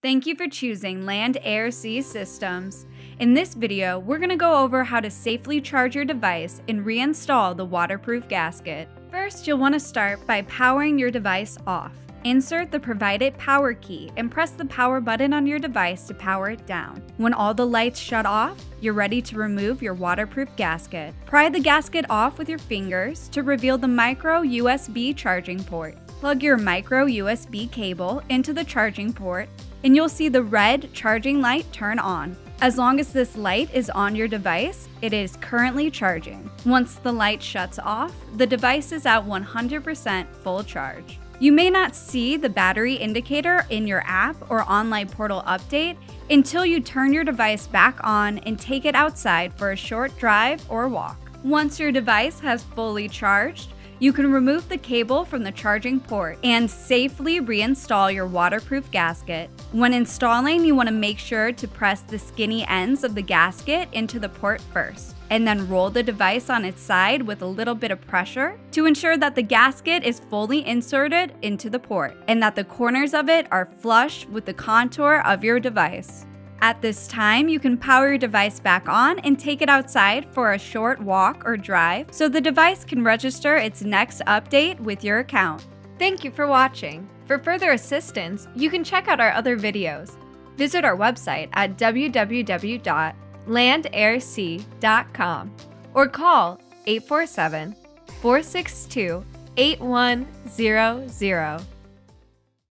Thank you for choosing Land Air Sea Systems. In this video, we're going to go over how to safely charge your device and reinstall the waterproof gasket. First, you'll want to start by powering your device off. Insert the provided power key and press the power button on your device to power it down. When all the lights shut off, you're ready to remove your waterproof gasket. Pry the gasket off with your fingers to reveal the micro USB charging port. Plug your micro USB cable into the charging port and you'll see the red charging light turn on. As long as this light is on your device, it is currently charging. Once the light shuts off, the device is at 100% full charge. You may not see the battery indicator in your app or online portal update until you turn your device back on and take it outside for a short drive or walk. Once your device has fully charged, you can remove the cable from the charging port and safely reinstall your waterproof gasket. When installing, you want to make sure to press the skinny ends of the gasket into the port first, and then roll the device on its side with a little bit of pressure to ensure that the gasket is fully inserted into the port and that the corners of it are flush with the contour of your device. At this time, you can power your device back on and take it outside for a short walk or drive so the device can register its next update with your account. Thank you for watching. For further assistance, you can check out our other videos. Visit our website at www.landairc.com or call 847-462-8100.